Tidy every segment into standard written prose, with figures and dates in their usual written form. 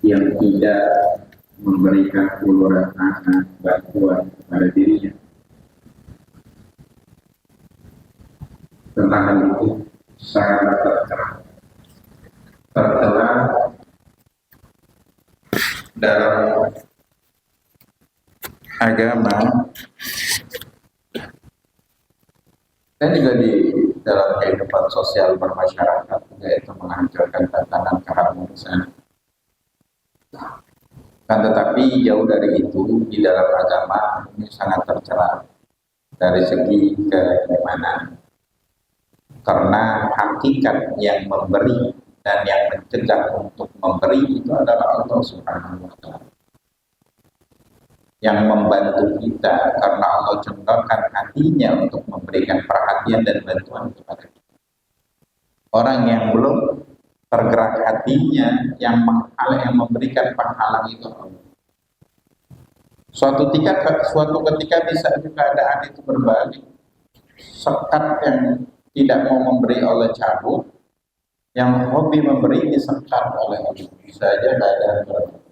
yang tidak memberikan uluran tangan bantuan kepada dirinya. Tentang hal itu sangat tertera dalam agama dan juga di dalam kehidupan sosial bermasyarakat, yaitu menghancurkan tatanan keharmonisan. Kan tetapi jauh dari itu, di dalam agama ini sangat tercela dari segi keimanan, karena hakikat yang memberi dan yang mencegah untuk memberi itu adalah Allah Subhanahu wa Ta'ala, yang membantu kita karena Allah condongkan hatinya untuk memberikan perhatian dan bantuan kepada kita. Orang yang belum tergerak hatinya, yang memberikan penghalang itu Allah. Suatu ketika bisa keadaan itu berbalik, sekat yang tidak mau memberi Allah cabut, yang hobi memberi disekat oleh Allah. Bisa aja keadaan berbalik.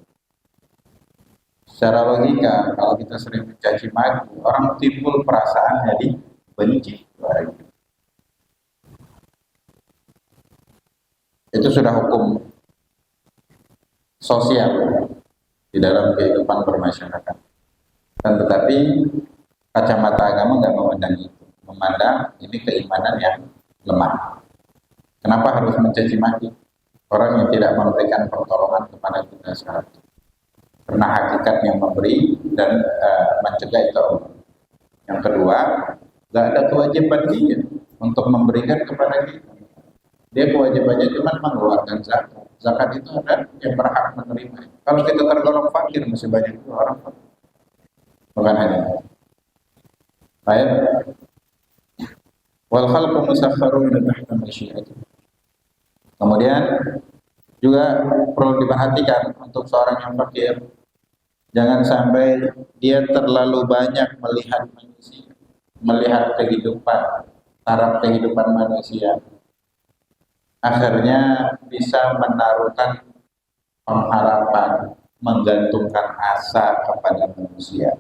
Secara logika, kalau kita sering mencaci maki, orang timbul perasaan jadi benci. Itu sudah hukum sosial di dalam kehidupan bermasyarakat. Dan tetapi kacamata agama nggak memandang itu, memandang ini keimanan yang lemah. Kenapa harus mencaci maki orang yang tidak memberikan pertolongan kepada kita saat itu? Karena hakikat yang memberi dan mencegah itu Allah. Yang kedua, nggak ada kewajiban dia untuk memberikan kepada kita. Dia kewajibannya cuma mengeluarkan zakat. Zakat itu ada yang berhak menerima. Kalau kita tergolong fakir, masih banyak juga orang fakir. Bukan hanya. Baik. Wal khalqu musakharun tahta masyiatih. Kemudian juga perlu diperhatikan untuk seorang yang fakir, jangan sampai dia terlalu banyak melihat manusia, melihat kehidupan, taraf kehidupan manusia. Akhirnya bisa menaruhkan pengharapan, menggantungkan asa kepada manusia.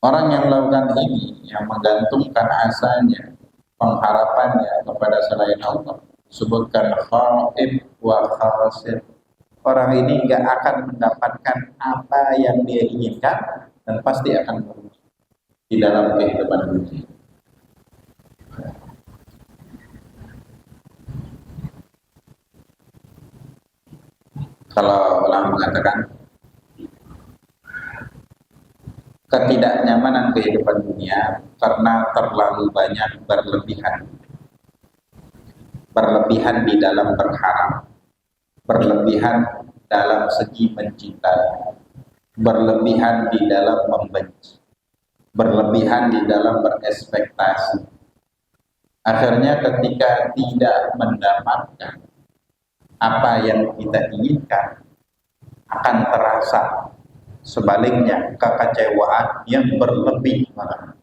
Orang yang melakukan ini, yang menggantungkan asanya, pengharapannya kepada selain Allah, disebutkan khaib wa khasir. Orang ini nggak akan mendapatkan apa yang dia inginkan dan pasti akan merugi di dalam kehidupan dunia. Kalau ulama mengatakan ketidaknyamanan kehidupan dunia karena terlalu banyak berlebihan di dalam berharap, berlebihan dalam segi mencintai, berlebihan di dalam membenci, berlebihan di dalam berekspektasi. Akhirnya ketika tidak mendapatkan apa yang kita inginkan, akan terasa sebaliknya kekecewaan yang berlebih malah.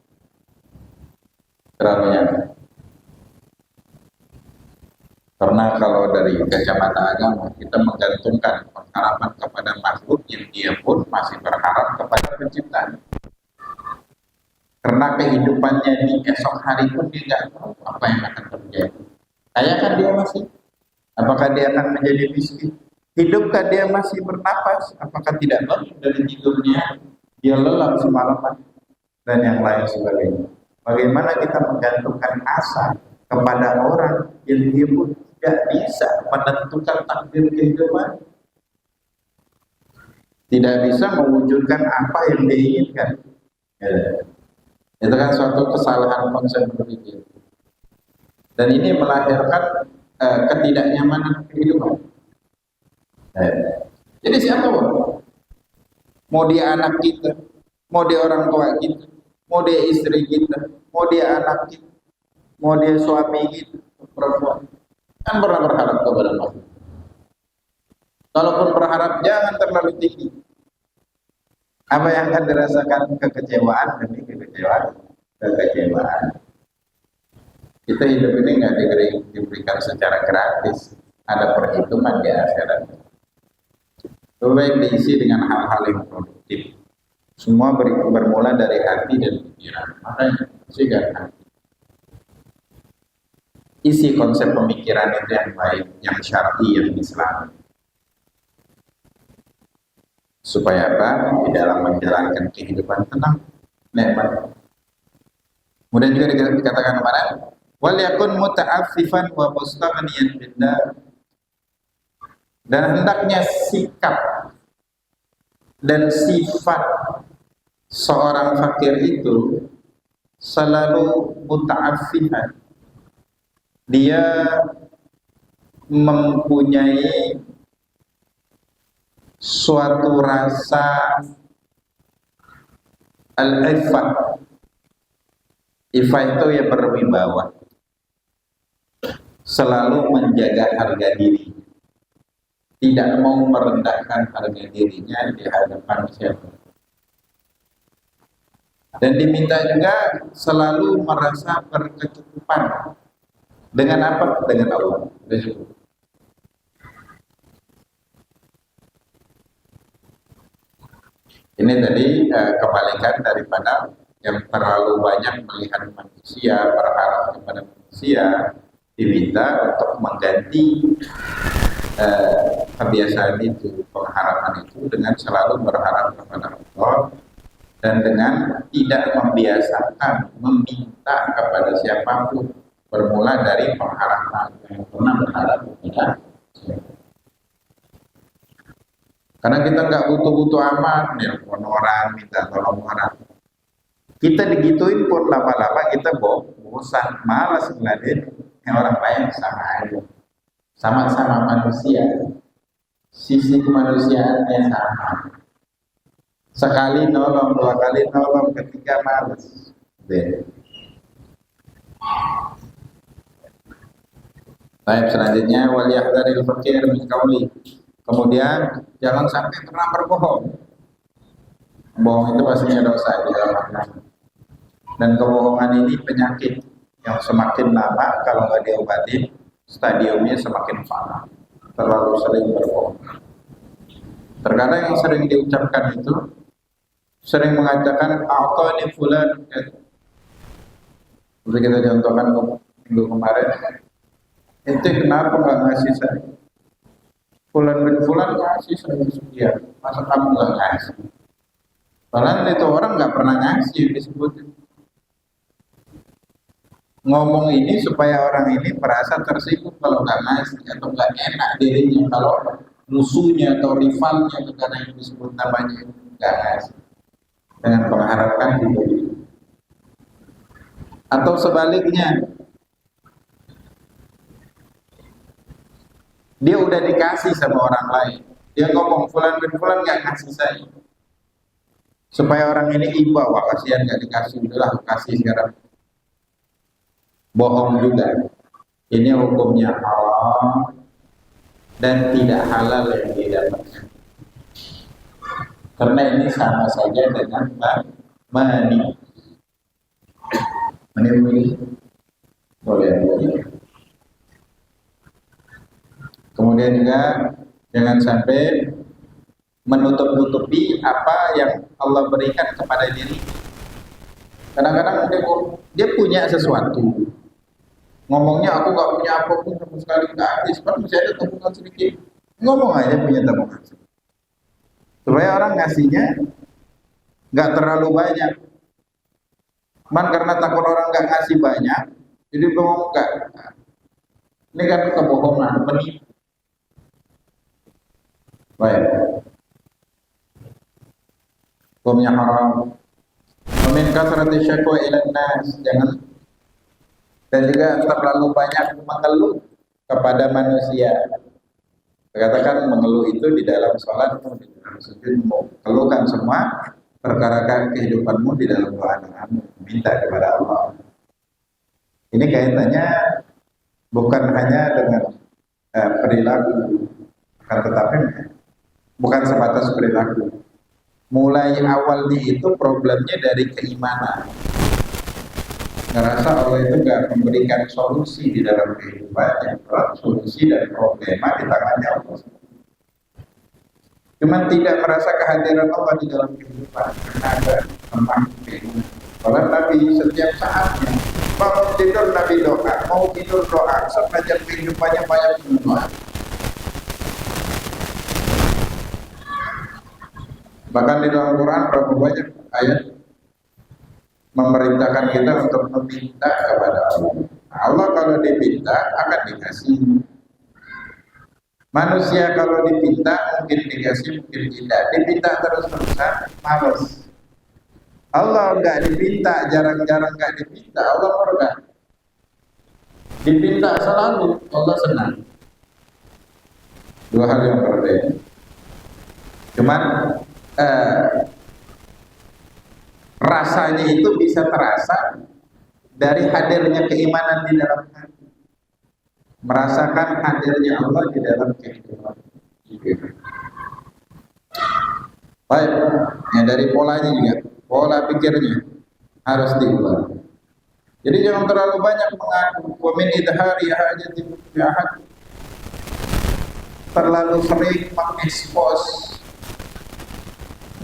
Terlalu nyaman. Karena kalau dari kacamata agama, kita menggantungkan pengharapan kepada makhluk yang dia pun masih berharap kepada penciptaan. Karena kehidupannya di esok hari pun dia tidak tahu apa yang akan terjadi. Kayakan dia masih? Apakah dia akan menjadi miskin? Hidupkah dia masih bernapas? Apakah tidak bangun dari tidurnya? Dia lelap semalaman dan yang lain sebagainya. Bagaimana kita menggantungkan asa kepada orang yang dia pun tidak bisa menentukan takdir kehidupan, tidak bisa mewujudkan apa yang dia inginkan. Ya. Itu kan suatu kesalahan konsep berpikir. Dan ini melahirkan ketidaknyamanan kehidupan. Jadi siapa mau dia anak kita, mau dia orang tua kita, mau dia istri kita, mau dia anak kita, mau dia suami kita, perempuan, kan pernah berharap kepada Allah. Kalaupun berharap jangan terlalu tinggi. Apa yang akan dirasakan? Kekecewaan demi kekecewaan. Kita hidup ini nggak diberikan secara gratis, ada perhitungan di akhirat. Lebih baik diisi dengan hal-hal yang produktif. Semua bermula dari hati dan pikiran. Makanya isikan hati. Isi konsep pemikiran itu yang baik, yang syar'i, yang Islam. Supaya apa? Di dalam menjalankan kehidupan tenang, nikmat. Kemudian juga dikatakan kemarin, wal yakun muta'affifan wa mustaghniyan billah. Dan hendaknya sikap dan sifat seorang fakir itu selalu muta'affifan. Dia mempunyai suatu rasa al-iffah. Iffah itu ya berwibawa, selalu menjaga harga diri, tidak mau merendahkan harga dirinya di hadapan siapa. Dan diminta juga selalu merasa berkecukupan. Dengan apa? Dengan Allah. Ini tadi kebalikan daripada yang terlalu banyak melihat manusia, berharap kepada manusia, diminta untuk mengganti kebiasaan itu, pengharapan itu dengan selalu berharap kepada Allah dan dengan tidak membiasakan meminta kepada siapapun, bermula dari pengharapan yang pernah berharap kepada siapa. Karena kita nggak butuh-butuh amat, nelpon orang, minta tolong orang. Kita digituin pun lama-lama kita bosan, malas ngeladen yang orang lain sama aja. Sama-sama manusia, sisi kemanusiaannya sama. Sekali nolong, dua kali nolong, ketiga malas. Baik, selanjutnya wal yahdharil fakir min qauli. Kemudian jangan sampai pernah berbohong. Bohong itu pastinya dosa di dalam agama. Dan kebohongan ini penyakit yang semakin lama kalau nggak diobatin, stadiumnya semakin parah. Terlalu sering berbohong. Terkadang yang sering diucapkan itu sering mengatakan atau ini fulan. Seperti kita contohkan minggu kemarin, itu kenapa nggak ngasih saya? Fulan bin fulan ngasih saya sekian, masa kamu nggak ngasih? Padahal itu orang nggak pernah ngasih disebutin. Ngomong ini supaya orang ini merasa tersinggung kalau nggak ngasih atau nggak enak dirinya kalau musuhnya atau rivalnya karena yang disebut namanya nggak ngasih dengan mengharapkan diberi. Atau sebaliknya, dia udah dikasih sama orang lain, dia ngomong fulan bin fulan nggak ngasih saya, supaya orang ini iba, wah kasihan nggak dikasih, udahlah kasih sekarang. Bohong juga. Ini hukumnya haram dan tidak halal yang didapatkan. Karena ini sama saja dengan menipu. Menipu boleh. Kemudian juga jangan sampai menutup-nutupi apa yang Allah berikan kepada diri. Kadang-kadang dia punya sesuatu. Ngomongnya aku nggak punya apapun sama sekali, nggak habis, kan masih ada tabungan sedikit. Ngomong aja punya tabungan. Supaya orang ngasihnya nggak terlalu banyak. Man karena takut orang nggak ngasih banyak, jadi ngomong nggak. Ini kan kebohongan, menipu. Baik. Hukumnya haram. Min kasrati syakwa ilan nas, jangan. Dan juga terlalu banyak mengeluh kepada manusia. Katakan mengeluh itu di dalam sholat, di dalam sujud, keluhkan semua perkara kehidupanmu di dalam doa-doamu, minta kepada Allah. Ini kaitannya bukan hanya dengan perilaku, tetapi bukan sebatas perilaku. Mulai awalnya itu problemnya dari keimanan. ngerasa Allah itu gak memberikan solusi di dalam kehidupannya. Solusi dan problema di tangannya Allah. Cuman tidak merasa kehadiran Allah di dalam kehidupan karena ada tentang kehidupan. Kalau Nabi setiap saatnya mau tidur Nabi doa, mau tidur doa, sepanjang kehidupannya banyak berdoa. Bahkan di dalam Quran berapa banyak ayat memerintahkan kita untuk meminta kepada Allah. Allah kalau diminta akan dikasih. Manusia kalau dipinta mungkin dikasih, mungkin tidak. Dipinta terus-terusan, malas. Allah enggak dipinta, jarang-jarang enggak dipinta. Allah murka. Dipinta selalu, Allah senang. Dua hal yang berbeda. Cuman rasanya itu bisa terasa dari hadirnya keimanan di dalam hati. Merasakan hadirnya Allah di dalam kehidupan. Baik, ya dari polanya juga, pola pikirnya harus diubah. Jadi jangan terlalu banyak mengaku wa min idhari hajati ahad. Terlalu sering mengekspos,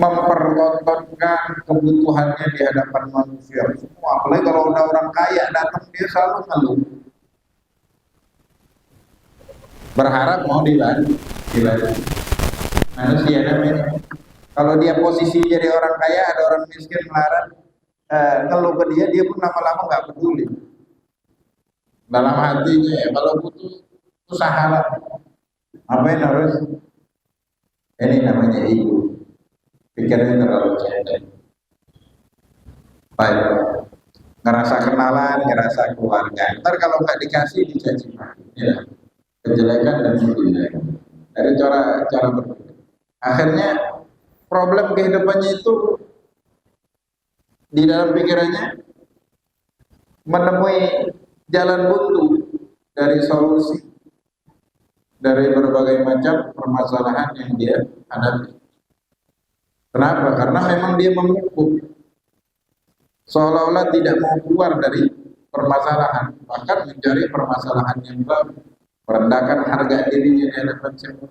mempertontonkan kebutuhannya di hadapan manusia semua. Apalagi kalau udah orang kaya datang dia selalu ngeluh. Berharap mau dibantu. Manusia namanya. Kalau dia posisi jadi orang kaya, ada orang miskin melarat, ngeluh ke dia pun lama-lama nggak peduli. Dalam hatinya ya, kalau butuh usahalah. Apa yang harus? Ini namanya ego. Pikirnya terlalu cendek. Baik. Ngerasa kenalan, ngerasa keluarga. Ntar kalau nggak dikasih dicaci maki. Ya. Kejelekan dan kejelekan. Dari cara berpikir. Akhirnya problem kehidupannya itu di dalam pikirannya menemui jalan buntu dari solusi dari berbagai macam permasalahan yang dia hadapi. Kenapa? Karena memang dia memukul, seolah-olah tidak mau keluar dari permasalahan, bahkan mencari permasalahan yang baru, merendahkan harga dirinya di hadapan siapa.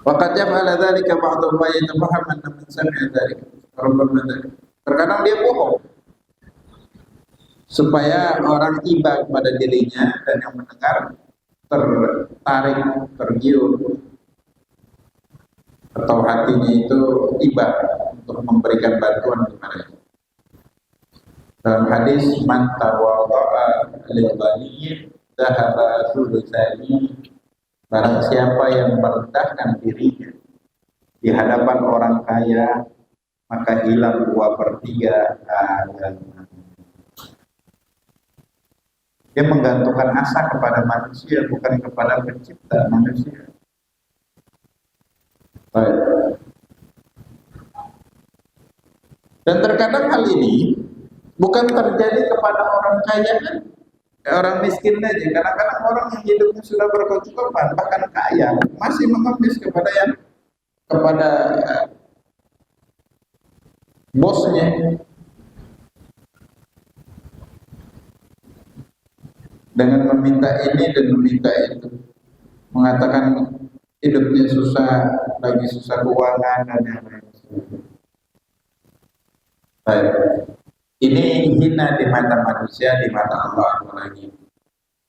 Waqad yaf'ala dzalika ba'dhu ma yatafaham anna man sami'a dzalika. Terkadang dia bohong supaya orang tiba kepada dirinya dan yang mendengar tertarik, tergiur, atau hatinya itu tiba untuk memberikan bantuan kepadanya. Dalam hadis man tawadha'a lil ghani dhahaba thulutsani, barang siapa yang merendahkan dirinya di hadapan orang kaya maka hilang 2/3 agama. Dia menggantungkan asa kepada manusia, bukan kepada pencipta manusia. Baik. Dan terkadang hal ini bukan terjadi kepada orang kaya kan, orang miskin aja. Kadang-kadang orang yang hidupnya sudah berkecukupan, bahkan kaya, masih mengemis kepada bosnya. Dengan meminta ini dan meminta itu, mengatakan hidupnya susah, lagi susah keuangan dan yang lain. Baik. Ini hina di mata manusia, di mata Allah apalagi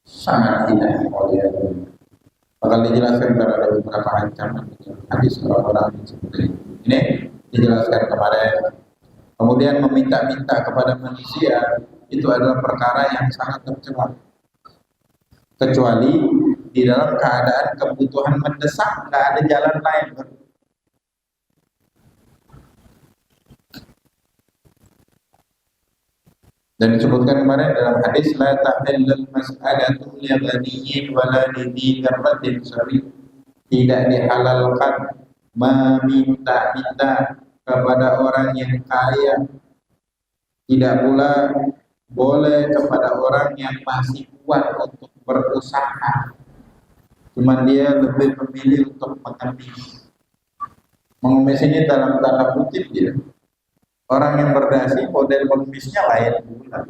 sangat hina. Bakal dijelaskan pada beberapa ancaman hadis orang-orang seperti ini. Dijelaskan kemarin. Kemudian meminta-minta kepada manusia itu adalah perkara yang sangat tercela. Kecuali di dalam keadaan kebutuhan mendesak, nggak ada jalan lain. Dan disebutkan kemarin dalam hadis la tahillul mas'alatu li ghaniyyin wala li dzarratin sari, tidak dihalalkan meminta-minta kepada orang yang kaya, tidak pula boleh kepada orang yang masih kuat untuk berusaha, cuman dia lebih memilih untuk mengemis. Mengemis ini dalam tanda kutip ya, Orang yang berdasi model pengemisnya lain pula.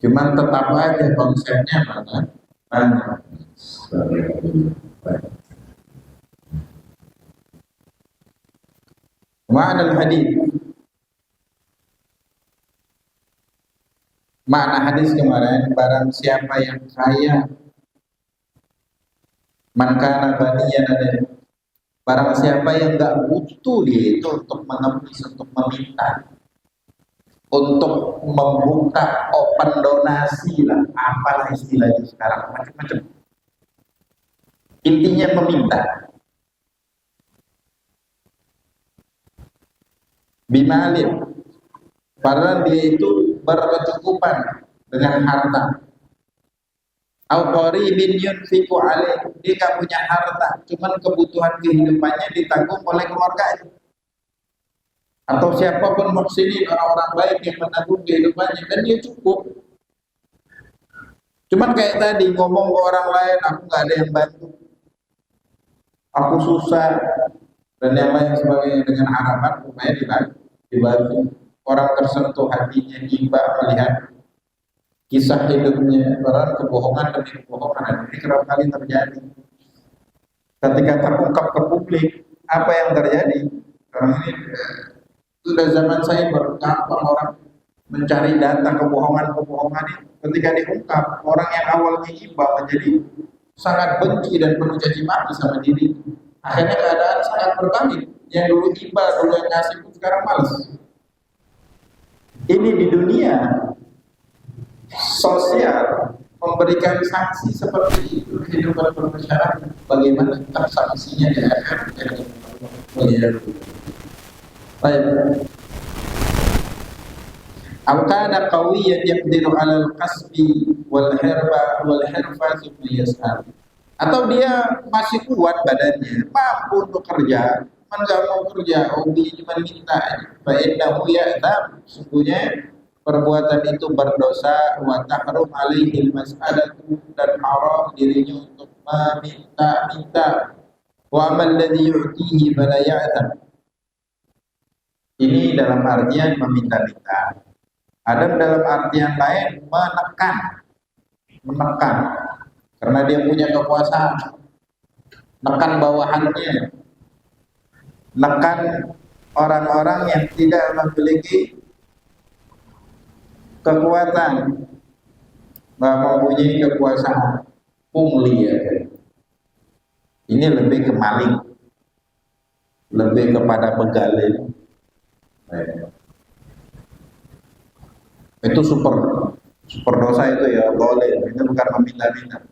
Cuman tetap aja konsepnya mana? Makna hadis. Makna hadis kemarin, barang siapa yang kaya, man kana ghaniyan, barang siapa yang nggak butuh dia itu untuk mengemis, untuk meminta, untuk membuka open donasi lah, apalah istilahnya sekarang, macam-macam. Intinya meminta. Bimalin, padahal dia itu berkecukupan dengan harta. Au qaribin yunfiqu alaih, dia nggak punya harta, cuman kebutuhan kehidupannya ditanggung oleh keluarganya. Atau siapapun muhsinin, orang-orang baik yang menanggung kehidupannya, dan dia cukup. Cuman kayak tadi ngomong ke orang lain, aku nggak ada yang bantu, aku susah, dan yang lain sebagainya, dengan harapan supaya dibantu. Orang tersentuh hatinya, iba melihat kisah hidupnya, orang kebohongan demi kebohongan. Ini kerap kali terjadi. Ketika terungkap ke publik, apa yang terjadi? Sekarang ini sudah zaman cyber, gampang orang mencari data kebohongan-kebohongan itu. Ketika diungkap, orang yang awalnya iba menjadi sangat benci dan penuh caci maki sama diri. Akhirnya keadaan sangat berbalik. Yang dulu iba, dulu yang ngasih, sekarang males. Ini di dunia sosial memberikan sanksi seperti itu kehidupan bermasyarakat. Bagaimana kita sanksinya di akhirat? Baik. Al-kana qawiyan yaqdiru 'ala al-kasbi wal hirfa thumma yas'al. Atau dia masih kuat badannya, mampu untuk kerja, cuman nggak mau kerja, hobi cuma minta aja. Fa innahu ya'tam, sesungguhnya perbuatan itu berdosa, wa tahrum alaihi al-mas'alatu, dan haram dirinya untuk meminta-minta. Wa amal ladzi yu'tihi fala ya'tam. Ini dalam artian meminta-minta. Ada dalam artian lain menekan, karena dia punya kekuasaan, menekan bawahannya, menekan orang-orang yang tidak memiliki kekuatan, nggak mempunyai kekuasaan, pungli ya. Ini lebih ke maling, lebih kepada begalin. Itu super dosa itu ya, boleh. Itu bukan meminta-minta.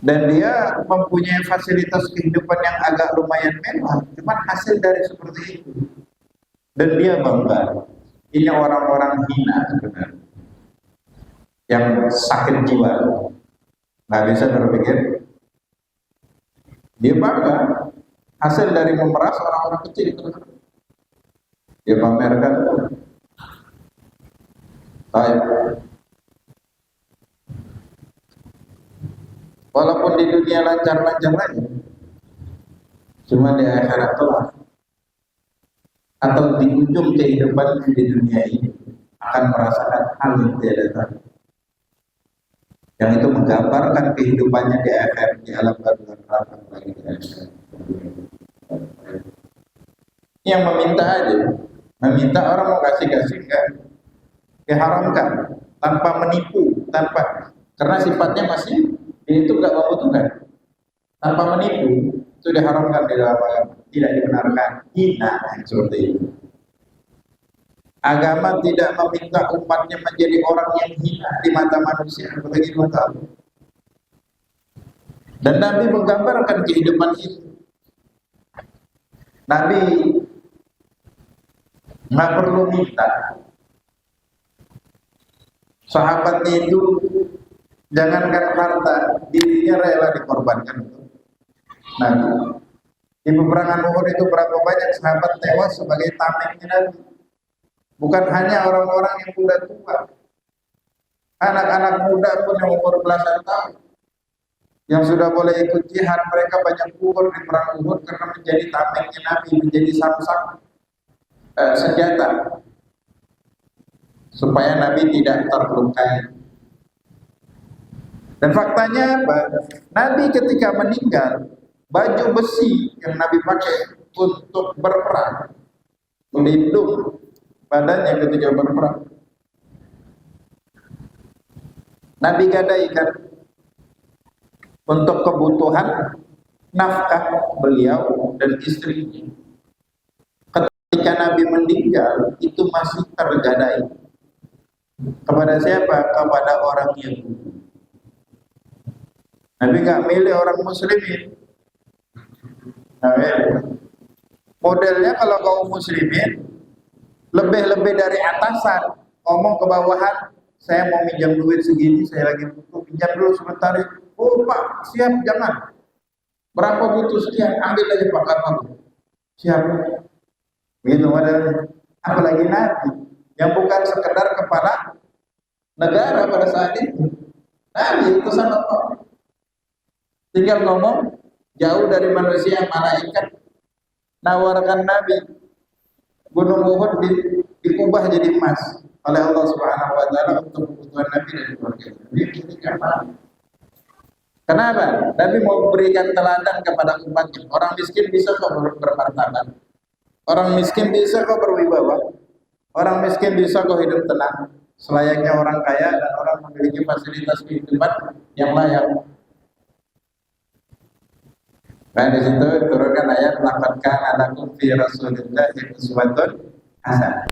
Dan dia mempunyai fasilitas kehidupan yang agak lumayan mewah, cuman hasil dari seperti itu. Dan dia bangga. Ini orang-orang hina sebenarnya, yang sakit jiwa, nggak bisa berpikir. Dia bangga hasil dari memeras orang-orang kecil itu. Dia pamerkan. Baik. Walaupun di dunia lancar-lancar aja, cuma di akhirat kelak atau di ujung kehidupan di dunia ini akan merasakan hal yang tiada tara, yang itu menggambarkan kehidupannya di akhirat, di alam barzakh neraka lagi di akhirat. Yang meminta aja, meminta orang mau kasih enggak, diharamkan, tanpa menipu, tanpa, karena sifatnya masih itu enggak membutuhkan, tanpa menipu, itu diharamkan di dalam agama, tidak dibenarkan. Hina seperti itu. Agama tidak meminta umatnya menjadi orang yang hina di mata manusia, seperti itu. Dan Nabi menggambarkan kehidupan itu. Nabi nggak perlu minta. Sahabatnya itu jangankan harta, dirinya rela dikorbankan untuk Nabi. Di peperangan Uhud itu berapa banyak sahabat tewas sebagai tamengnya Nabi. Bukan hanya orang-orang yang sudah tua, anak-anak muda pun yang umur belasan tahun. Yang sudah boleh ikut jihad, mereka banyak gugur di perang Uhud karena menjadi tamengnya Nabi, menjadi samsak senjata supaya Nabi tidak terlukai. Dan faktanya apa? Nabi ketika meninggal, baju besi yang Nabi pakai untuk berperang melindung badannya ketika berperang. Nabi gadaikan untuk kebutuhan nafkah beliau dan istrinya. Ketika Nabi meninggal, itu masih tergadai. Kepada siapa? Kepada orang Yahudi. Nabi nggak milih orang muslimin. Modelnya kalau kaum muslimin lebih-lebih dari atasan ngomong ke bawahan, saya mau minjam duit segini, saya lagi butuh, pinjam dulu sebentar. Oh Pak, siap, jangan. Berapa butuh sekian, ambil aja Pak, kamu. Siap. Begitu modelnya. Apalagi Nabi yang bukan sekedar kepala negara pada saat itu. Nabi itu sangat kok. Tinggal ngomong jauh dari manusia, malaikat nawarkan Nabi Gunung Uhud diubah jadi emas oleh Allah Subhanahu wa taala untuk kebutuhan Nabi dan keluarga. Kenapa? Nabi mau berikan teladan kepada umatnya. Orang miskin bisa kok bermartabat. Orang miskin bisa kok berwibawa. Orang miskin bisa kok hidup tenang selayaknya orang kaya dan orang memiliki fasilitas kehidupan yang layak. Dan di situ turunkan ayat laqad kana lakum fi Rasulillahi uswatun hasanah.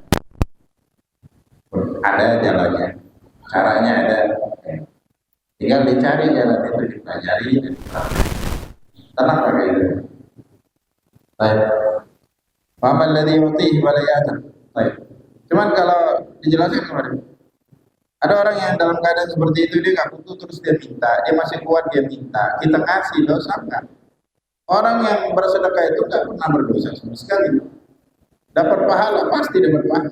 Ada jalannya, caranya ada. Tinggal dicari jalan itu, dipelajari dan tenang pakai itu. Baik. Faman ladzi yutihi wa la ya'tam. Baik. Cuman kalau dijelaskan kemarin, ada orang yang dalam keadaan seperti itu dia nggak butuh terus dia minta, dia masih kuat dia minta, kita kasih dosa enggak? Orang yang bersedekah itu nggak pernah berdosa sama sekali. Dapat pahala, pasti dapat pahala.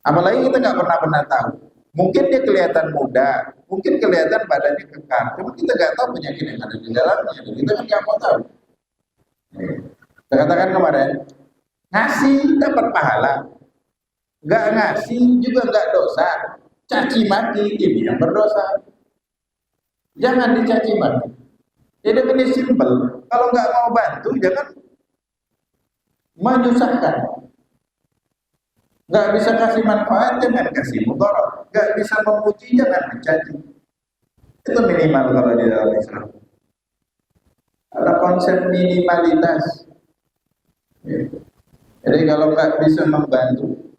Apalagi kita nggak pernah tahu. Mungkin dia kelihatan muda, mungkin kelihatan badannya kekar, cuma kita nggak tahu penyakit yang ada di dalamnya. Kita kan nggak mau tahu. Kita katakan kemarin, ngasih dapat pahala, nggak ngasih juga nggak dosa. Caci maki ini yang berdosa. Jangan dicaci maki. Jadi ini simpel. Kalau nggak mau bantu, jangan menyusahkan. Nggak bisa kasih manfaat, jangan kasih mudarat. Nggak bisa memuji, jangan mencaci. Itu minimal kalau di dalam Islam. Ada konsep minimalitas. Jadi kalau nggak bisa membantu,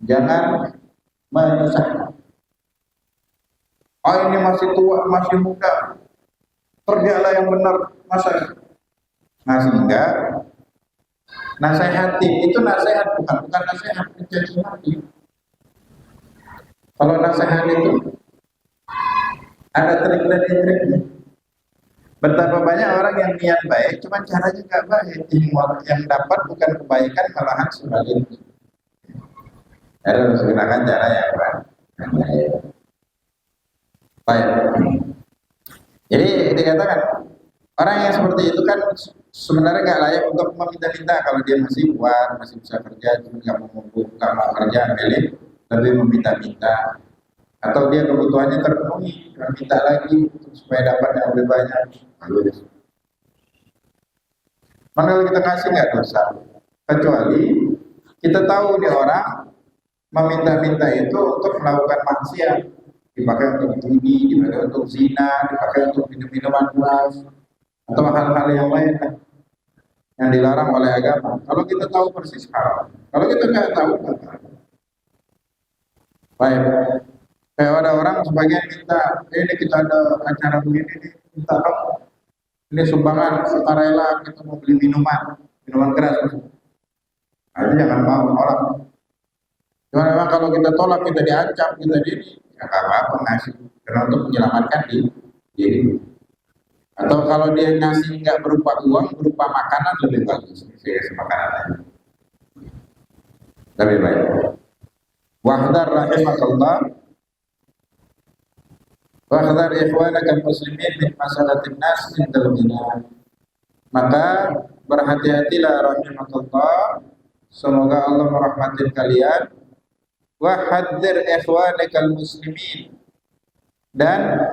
jangan menyusahkan. Oh ini masih tua, masih muda. Kerjalah yang benar, masa ngasih enggak? Nasihati itu nasihat bukan nasihat mencaci maki. Kalau nasihat itu ada trik dan triknya. Betapa banyak orang yang niat baik, cuma caranya nggak baik. Yang dapat bukan kebaikan, malahan sebaliknya. Harus gunakan cara yang baik. Baik. Jadi dikatakan orang yang seperti itu kan sebenarnya nggak layak untuk meminta-minta kalau dia masih kuat, masih bisa kerja, cuma nggak mau kerja, lebih meminta-minta, atau dia kebutuhannya terpenuhi, minta lagi supaya dapat yang lebih banyak. Maka kalau kita kasih nggak dosa, kecuali kita tahu nih orang meminta-minta itu untuk melakukan maksiat, dipakai untuk judi, dipakai untuk zina, dipakai untuk minum-minuman keras, atau hal-hal yang lain yang dilarang oleh agama. Kalau kita tahu persis haram, kalau kita nggak tahu, nggak tahu. Baik, kayak ada orang sebagian minta, ini kita ada acara begini nih, minta dong, ini sumbangan sukarela kita mau beli minuman keras. Nah, jangan mau nolak. Cuma memang kalau kita tolak, kita diancam, kita diri, ya nggak apa-apa ngasih, karena untuk menyelamatkan diri. Atau kalau dia ngasih nggak berupa uang, berupa makanan lebih bagus. Saya kasih makanan lebih baik. Wahdar rahimakallah Wahdhar ikhwanakal muslimin min masalatin nas indal ghina. Maka berhati-hatilah rahimakallah, semoga Allah merahmati kalian. Wa hadzir ikhwanakal muslimin, dan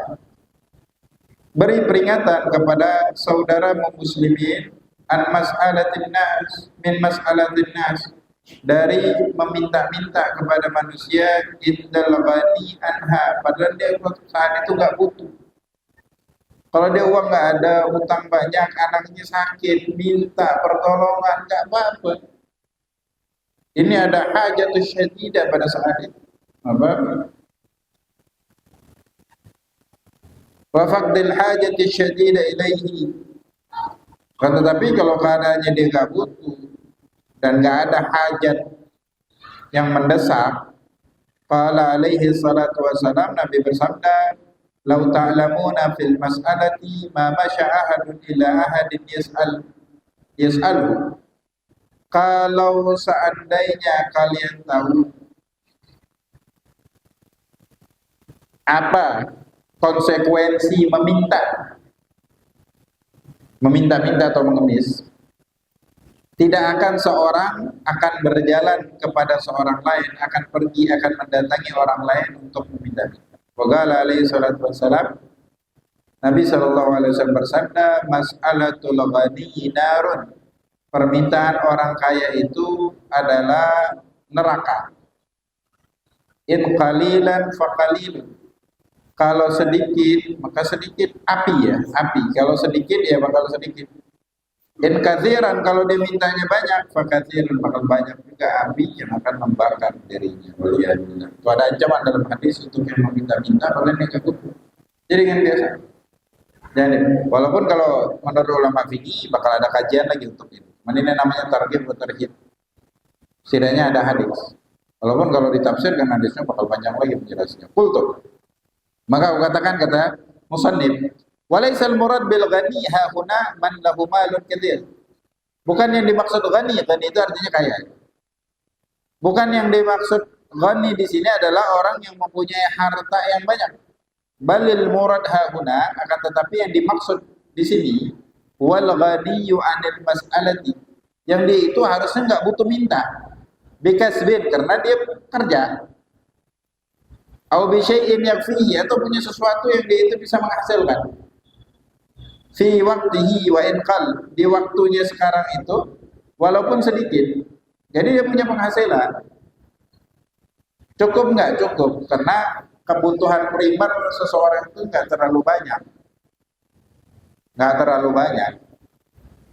beri peringatan kepada saudaramu muslimin an mas'alatin nas, min mas'alatin nas, dari meminta-minta kepada manusia indal ghani anha, padahal dia saat itu nggak butuh. Kalau dia uang nggak ada, hutang banyak, anaknya sakit, minta pertolongan, nggak apa-apa. Ini ada hajatus syadidah pada saat itu. Apa? Wa faqdil hajati syadidah ilaihi. Tetapi kalau keadaannya dia nggak butuh dan nggak ada hajat yang mendesak, qala alaihi salatu wassalam, Nabi bersabda, lau ta'lamuna fil mas'alati ma masya ahadun ila ahadin yas'alhu. Kalau seandainya kalian tahu apa konsekuensi meminta-minta atau mengemis, tidak akan seorang akan berjalan kepada seorang lain, akan pergi, akan mendatangi orang lain untuk meminta-minta. Waqala alaihi salatu wassalam, Nabi sallallahu alaihi wasallam bersabda, mas'alatul ghani narun, permintaan orang kaya itu adalah neraka. In qalilan fa qalilun, kalau sedikit maka sedikit, api ya, api. Kalau sedikit ya bakal sedikit. In katsiran, kalau dia mintanya banyak, fa katsirun, bakal banyak juga api yang akan membakar dirinya. Waliyadillah. Itu ada ancaman dalam hadis untuk yang meminta-minta kalian yang cukup. Jadi kan biasa. Jadi walaupun kalau menurut ulama fikih bakal ada kajian lagi untuk itu. Ini namanya targhib wa tarhib. Setidaknya ada hadis. Walaupun kalau ditafsirkan hadisnya bakal panjang lagi penjelasannya. Qultu. Maka aku katakan, kata musannif, walaisal murad bil ghani ha huna man lahu malun katsir. Bukan yang dimaksud ghani, ghani itu artinya kaya. Bukan yang dimaksud ghani di sini adalah orang yang mempunyai harta yang banyak. Balil murad ha huna, akan tetapi yang dimaksud di sini wal ghaniyu anil mas'alati, yang dia itu harusnya enggak butuh minta. Bikasbin, karena dia kerja. Au bi syai'in yakfihi, atau punya sesuatu yang dia itu bisa menghasilkan. Fi waqtihi wa in qal, di waktunya sekarang itu walaupun sedikit. Jadi dia punya penghasilan. Cukup enggak? Cukup, karena kebutuhan primer seseorang itu enggak terlalu banyak. Enggak terlalu banyak.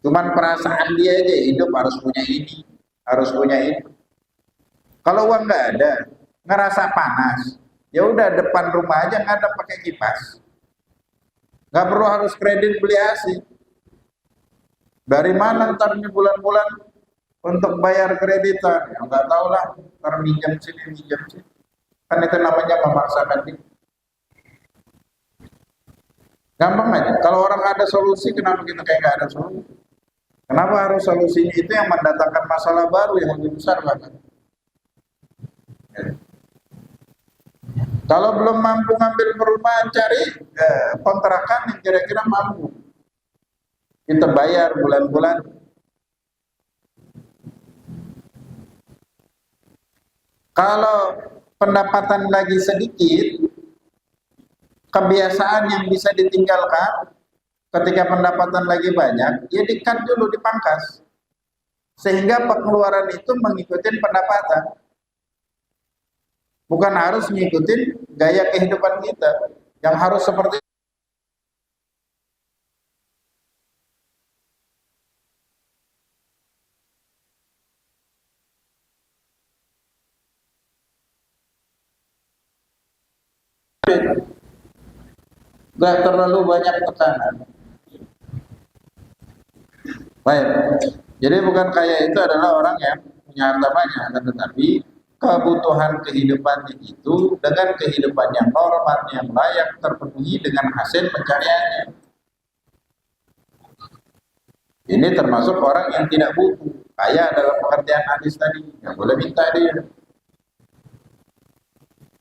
Cuman perasaan dia aja, hidup harus punya ini, harus punya itu. Kalau uang enggak ada, ngerasa panas, ya udah depan rumah aja ngadep pakai kipas. Nggak perlu harus kredit beli AC. Dari mana ntar ini bulan-bulan untuk bayar kreditan? Ya nggak tahu lah, ntar minjam sini. Kan itu namanya memaksakan diri. Gampang aja. Kalau orang ada solusi, kenapa kita kayak nggak ada solusi? Kenapa harus solusinya itu yang mendatangkan masalah baru yang lebih besar banget? Kalau belum mampu ngambil perumahan, cari kontrakan yang kira-kira mampu kita bayar bulan-bulan. Kalau pendapatan lagi sedikit, kebiasaan yang bisa ditinggalkan ketika pendapatan lagi banyak, ya di-cut dulu, dipangkas, sehingga pengeluaran itu mengikuti pendapatan. Bukan harus ngikutin gaya kehidupan kita yang harus seperti gak terlalu banyak tekanan. Baik. Jadi bukan kaya itu adalah orang yang punya harta banyak, tetapi kebutuhan kehidupannya itu dengan kehidupan yang normal, yang layak terpenuhi dengan hasil pencariannya. Ini termasuk orang yang tidak butuh. Kaya dalam pengertian hadis tadi, nggak boleh minta dia.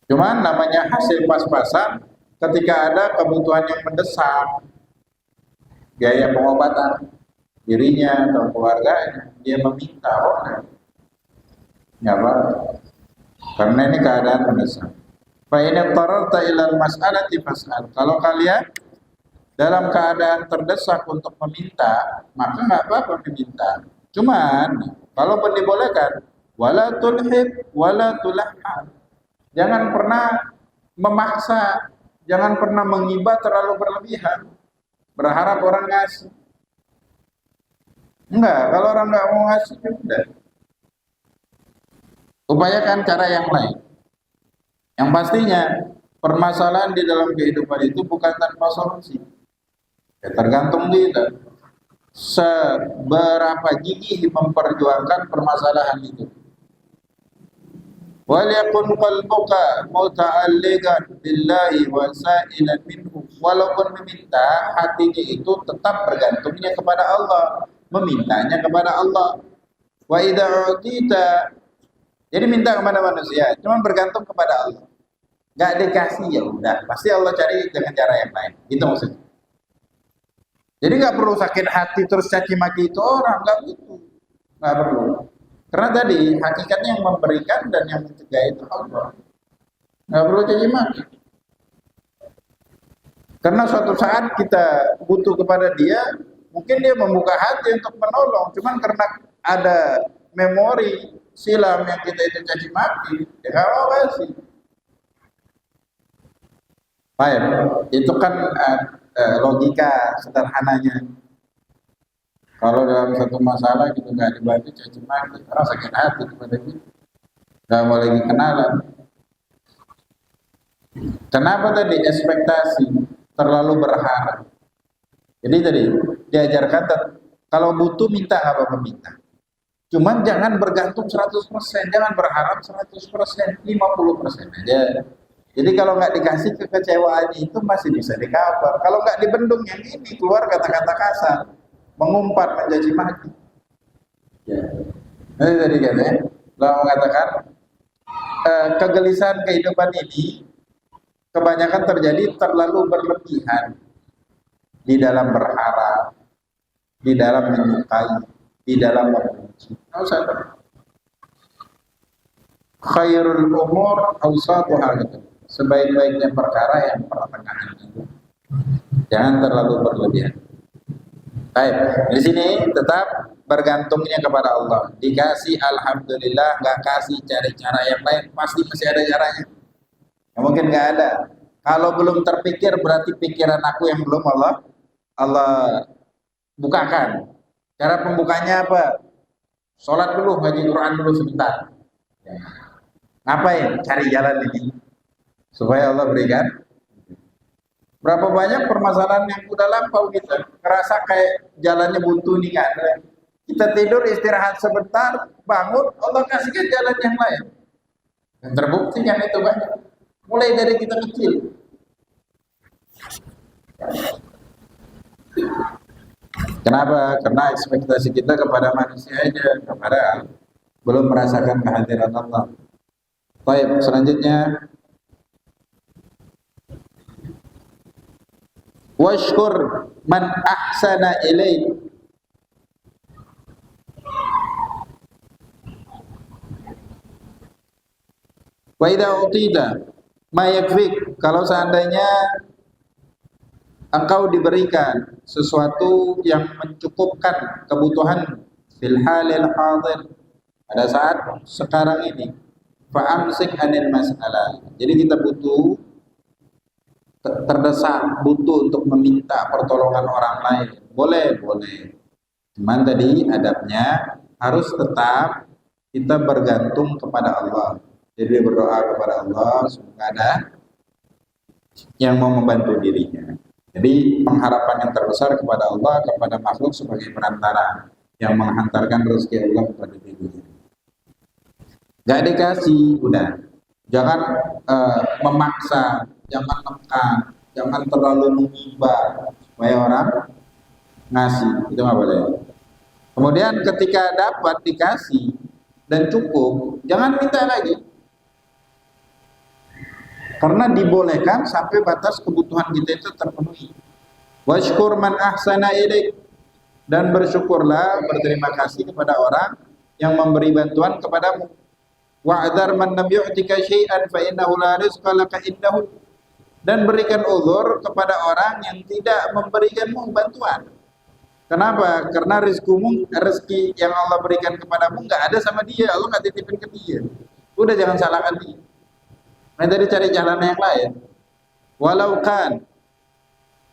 Cuman namanya hasil pas-pasan, ketika ada kebutuhan yang mendesak, biaya pengobatan dirinya atau keluarganya, dia meminta, oh nggak apa, karena ini keadaan mendesak. Fa in qararta ilal mas'alati fas'al. Kalau kalian dalam keadaan terdesak untuk meminta, maka nggak apa-apa meminta. Cuman kalau dibolehkan, wala tulhib wala tulahhan. Jangan pernah memaksa, jangan pernah menghibah terlalu berlebihan, berharap orang ngasih. Enggak, kalau orang nggak mau ngasih, ya udah. Upayakan cara yang lain. Yang pastinya permasalahan di dalam kehidupan itu bukan tanpa solusi. Ya, tergantung kita seberapa gigih memperjuangkan permasalahan itu. Wal yakun qalbuka muta'alliqan billahi wa sa'ilan minhu. Walaupun meminta, hatinya itu tetap bergantungnya kepada Allah, memintanya kepada Allah. Wa idza utita, jadi minta kepada manusia, cuma bergantung kepada Allah. Gak dikasih ya udah, pasti Allah cari dengan cara yang lain. Itu maksudnya. Jadi nggak perlu sakit hati terus caci maki itu orang, nggak gitu, nggak perlu. Karena tadi hakikatnya yang memberikan dan yang mencegah itu Allah. Nggak perlu caci maki. Karena suatu saat kita butuh kepada dia, mungkin dia membuka hati untuk menolong, cuman karena ada memori silam yang kita itu caci maki, ya nggak mau kasih. Baik, itu kan logika sederhananya. Kalau dalam satu masalah kita nggak dibantu caci maki, orang sakit hati kepada kita, nggak mau lagi kenalan. Kenapa tadi ekspektasi terlalu berharap? Jadi tadi diajarkan kalau butuh minta nggak apa-apa minta. Cuman jangan bergantung 100%, jangan berharap 100%, 50% aja. Jadi kalau nggak dikasih, kekecewaan itu masih bisa di-cover. Kalau nggak dibendung yang ini, keluar kata-kata kasar, mengumpat, mencaci maki. Ya. Jadi tadi katanya, Allah mengatakan kegelisahan kehidupan ini kebanyakan terjadi terlalu berlebihan di dalam berharap, di dalam menyukai, di dalam membenci. Khairul umur awsatuha gitu. Sebaik-baiknya perkara yang pertengahan itu. Jangan terlalu berlebihan. Baik, di sini tetap bergantungnya kepada Allah. Dikasih alhamdulillah, nggak kasih cari cara yang lain, pasti masih ada caranya. Ya, mungkin nggak ada. Kalau belum terpikir berarti pikiran aku yang belum Allah bukakan. Cara pembukanya apa? Sholat dulu, ngaji Quran dulu sebentar. Ya. Ngapain? Cari jalan ini supaya Allah berikan. Berapa banyak permasalahan yang udah lampau kita ngerasa kayak jalannya buntu nih kan. Kita tidur istirahat sebentar, bangun, Allah kasihkan jalan yang lain. Dan terbukti yang itu banyak. Mulai dari kita kecil. Kenapa? Karena ekspektasi kita kepada manusia aja, kepada belum merasakan kehadiran Allah. Baik, selanjutnya washkur man ahsana ilaik. Wa idza utida ma yakfik. Kalau seandainya engkau diberikan sesuatu yang mencukupkan kebutuhan fil halil hadir, pada saat sekarang ini, fa'amsik anil masalah. Jadi kita butuh, terdesak, butuh untuk meminta pertolongan orang lain. Boleh. Cuman tadi adabnya harus tetap kita bergantung kepada Allah. Jadi berdoa kepada Allah semoga ada yang mau membantu dirinya. Jadi pengharapan yang terbesar kepada Allah, kepada makhluk sebagai perantara yang menghantarkan rezeki Allah kepada dirinya. Gak dikasih, udah. Jangan memaksa, jangan nekan, jangan terlalu menghibah supaya orang ngasih, itu nggak boleh. Kemudian ketika dapat dikasih dan cukup, jangan minta lagi. Karena dibolehkan sampai batas kebutuhan kita itu terpenuhi. Washkur man ahsana ilaik, dan bersyukurlah, berterima kasih kepada orang yang memberi bantuan kepadamu. Wa'dzar man lam yu'tika syai'an fa innahu la rizqa laka indahu, dan berikan uzur kepada orang yang tidak memberikanmu bantuan. Kenapa? Karena rezeki yang Allah berikan kepadamu nggak ada sama dia, Allah nggak titipin ke dia. Udah, jangan salahkan dia. Nah, tadi cari jalan yang lain. Walau kan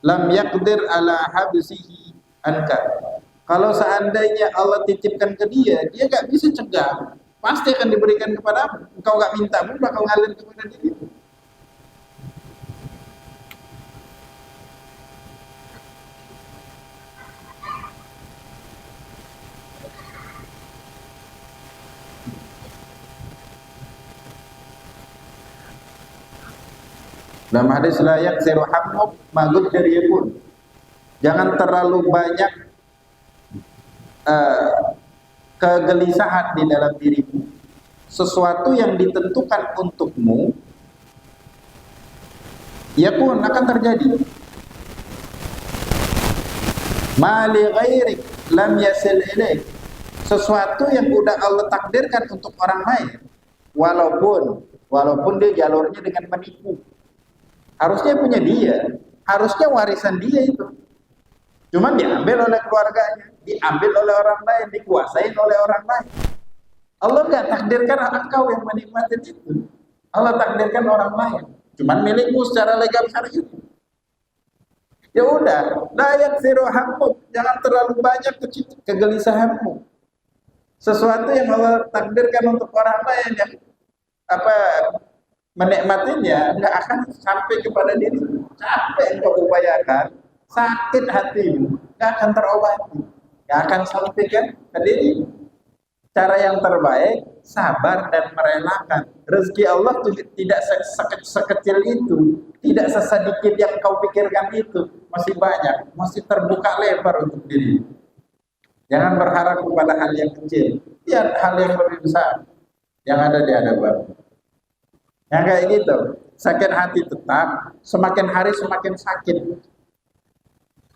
lam yaqdir ala habsihi anka, kalau seandainya Allah titipkan ke dia, dia nggak bisa cegah, pasti akan diberikan kepadamu. Engkau nggak minta pun bakal ngalir kepada diri. Dalam hadis layak siruhamuk magud dari pun, jangan terlalu banyak kegelisahan di dalam dirimu. Sesuatu yang ditentukan untukmu, ya pun akan terjadi. Mali ghairik lam yasil ilaik, sesuatu yang udah Allah takdirkan untuk orang lain, walaupun dia jalurnya dengan menipu. Harusnya punya dia, harusnya warisan dia itu. Cuman diambil oleh keluarganya, diambil oleh orang lain, dikuasain oleh orang lain. Allah nggak takdirkan engkau yang menikmati itu. Allah takdirkan orang lain. Cuman milikmu secara legal syar'i. Ya udah, layak sirohammu, jangan terlalu banyak kegelisahanmu. Sesuatu yang Allah takdirkan untuk orang lain yang menikmatinya nggak akan sampai kepada diri. Capek engkau upayakan, sakit hatimu, nggak akan terobati, nggak akan sampai ke diri. Cara yang terbaik sabar dan merelakan. Rezeki Allah tidak sekecil itu, tidak sesedikit yang kau pikirkan itu, masih banyak, masih terbuka lebar untuk diri. Jangan berharap kepada hal yang kecil, lihat hal yang lebih besar yang ada di hadapan. Yang kayak gitu, sakit hati tetap, semakin hari semakin sakit.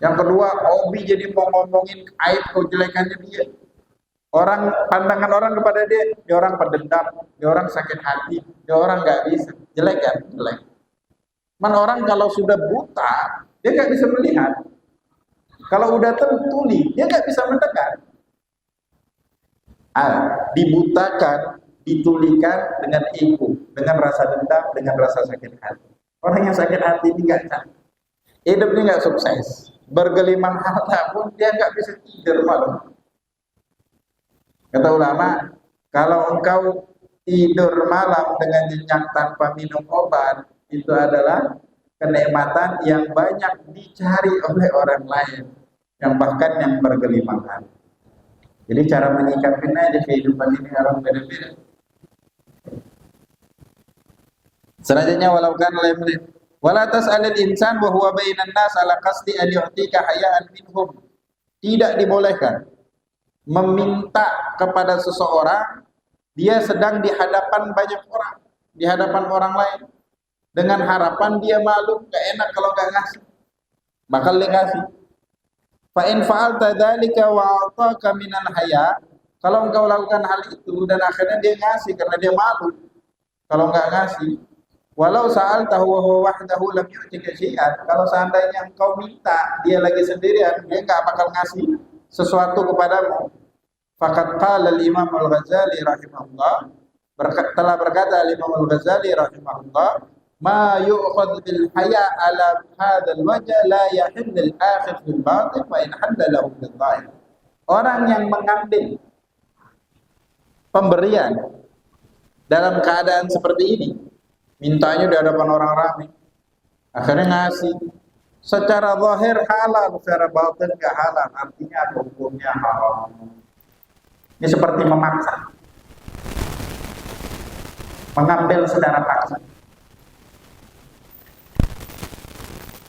Yang kedua, hobi jadi mau ngomongin aib kejelekannya dia. Pandangan orang kepada dia orang pendendam, dia orang sakit hati, dia orang nggak bisa, jelek kan, jelek. Orang kalau sudah buta, dia nggak bisa melihat. Kalau udah tuli, dia nggak bisa mendengar. Dibutakan, ditulikan dengan ego, dengan rasa dendam, dengan rasa sakit hati. Orang yang sakit hati ini nggak cantik, hidupnya nggak sukses, bergelimang harta pun dia nggak bisa tidur malam. Kata ulama, kalau engkau tidur malam dengan nyenyak tanpa minum obat, itu adalah kenikmatan yang banyak dicari oleh orang lain, yang bahkan yang bergelimang harta. Jadi cara menyikapinya di kehidupan ini orang beda-beda. Selanjutnya, walau kan wala tas'alil insan wa huwa bainan nas ala qasdi an yu'tika hayaan minhum. Tidak dibolehkan meminta kepada seseorang dia sedang di hadapan banyak orang, di hadapan orang lain, dengan harapan dia malu, gak enak kalau gak ngasih, bakal dia ngasih. Fa in fa'alta dzalika wa ataka minal haya, kalau engkau lakukan hal itu dan akhirnya dia ngasih karena dia malu kalau nggak ngasih. Walau sa'altahu wa huwa wahdahu lam yu'tika syai'an, kalau seandainya engkau minta dia lagi sendirian, dia nggak bakal ngasih sesuatu kepadamu. Faqad qala al-Imam al-Ghazali rahimahullah, telah berkata al-Imam al-Ghazali rahimahullah, ma yu'khadh bil haya ala hadzal wajh la yahill al-akhir bil batil fa in hadalahu bil dhahir. Orang yang mengambil pemberian dalam keadaan seperti ini, mintanya di hadapan orang ramai, akhirnya ngasih, secara zahir halal, secara batin gak halal. Artinya hukumnya haram. Ini seperti memaksa, mengambil secara paksa.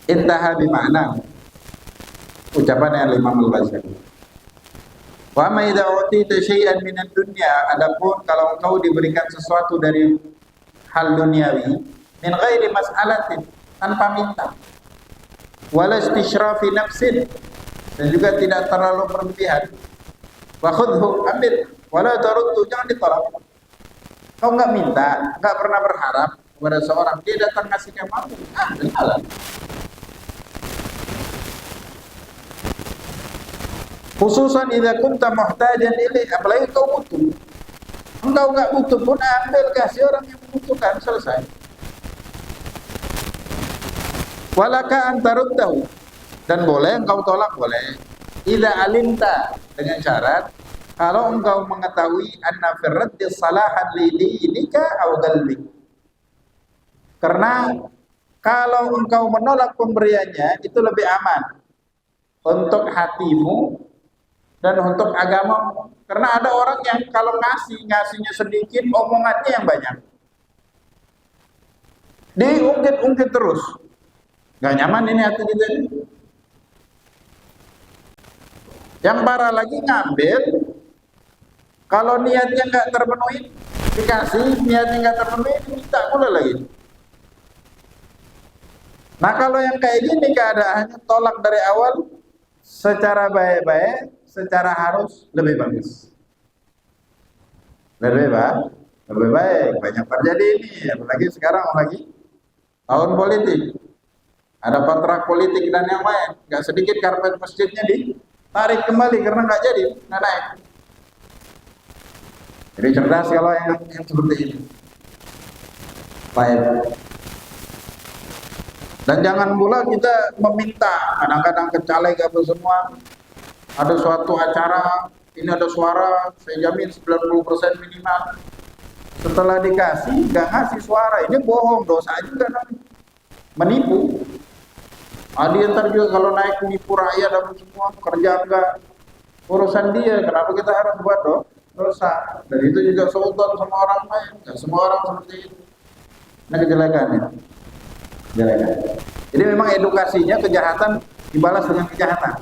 Intaha bima'na, ucapan Imam Al-Ghazali. Wa ma idza utita syai'an minad dunya, adapun kalau engkau diberikan sesuatu dari hal duniawi, min ghairi mas'alatin, tanpa minta. Wala istishrafi nafsin, dan juga tidak terlalu berlebihan. Wa khudhu, ambil, wala taruddu, jangan ditolak. Kau nggak minta, nggak pernah berharap kepada seorang, dia datang ngasih kamu, terimalah. Khususan idza kunta muhtajan ilaih, apalagi kau butuh. Engkau nggak butuh pun ambil, kasih orang yang membutuhkan, selesai. Walaka antaruddahu, dan boleh engkau tolak, boleh. Idza alimta, dengan syarat kalau engkau mengetahui anna firraddi salahan li dinika aw qalbik. Karena kalau engkau menolak pemberiannya itu lebih aman untuk hatimu dan untuk agamamu. Karena ada orang yang kalau ngasihnya sedikit, omongannya yang banyak. Diungkit-ungkit terus. Gak nyaman ini hati kita. Yang parah lagi ngambil, kalau niatnya nggak terpenuhi, dikasih, niatnya nggak terpenuhi, minta pula lagi. Nah kalau yang kayak gini keadaannya, tolak dari awal secara baik-baik, secara harus lebih bagus. Lebih baik. Banyak terjadi ini, apalagi sekarang lagi tahun politik. Ada kontrak politik dan yang lain. Nggak sedikit karpet masjidnya ditarik kembali karena nggak jadi, nggak naik. Jadi cerdas kalau yang seperti ini. Baik. Dan jangan pula kita meminta, kadang-kadang ke caleg apa semua, ada suatu acara, ini ada suara, saya jamin 90% minimal. Setelah dikasih, nggak ngasih suara, ini bohong, dosa juga namanya. Menipu. Dia ntar juga kalau naik menipu rakyat dan semua, kerja enggak, urusan dia, kenapa kita harus buat dosa? Dan itu juga sultan sama orang lain, nggak semua orang seperti itu. Nah kejelekannya. Jadi memang edukasinya kejahatan dibalas dengan kejahatan,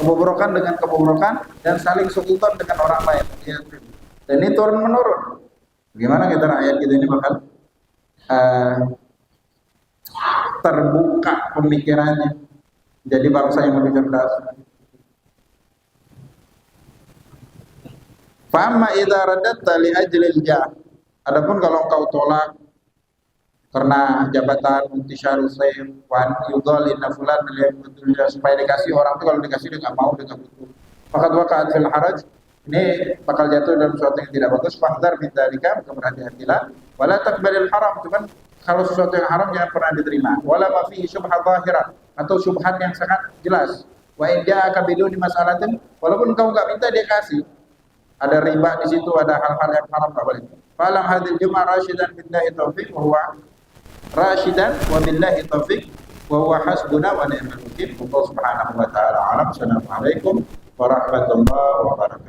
kebobrokan dengan kebobrokan, dan saling sultan dengan orang lain. Dan ini turun menurun. Bagaimana kita rakyat kita ini bakal terbuka pemikirannya, jadi bangsa yang lebih cerdas. Fa'amma idza radatta li ajlil jah. Adapun kalau engkau tolak karena jabatan intisyarus sayf wan yudhal inna fulan supaya dikasih orang itu, kalau dikasih dia nggak mau, dia nggak butuh, faqad waqa'at fil haraj, ini bakal jatuh dalam sesuatu yang tidak bagus. Fahdar min dzalika, berhati-hatilah. Wala taqbalil haram, itu kan kalau sesuatu yang haram jangan pernah diterima. Wala ma fihi syubhat zahirah, atau syubhat yang sangat jelas. Wa in ja'aka biduni mas'alatin, walaupun kau nggak minta dia kasih, ada riba di situ, ada hal-hal yang haram nggak boleh. Falam hadil jum'ah rasyidan billahi taufiq wa huwa rasyidan wa billahi taufiq wa huwa hasbuna wa ni'mal wakil. Allah subhanahu wa ta'ala alam. Assalamualaikum warahmatullahi wabarakatuh.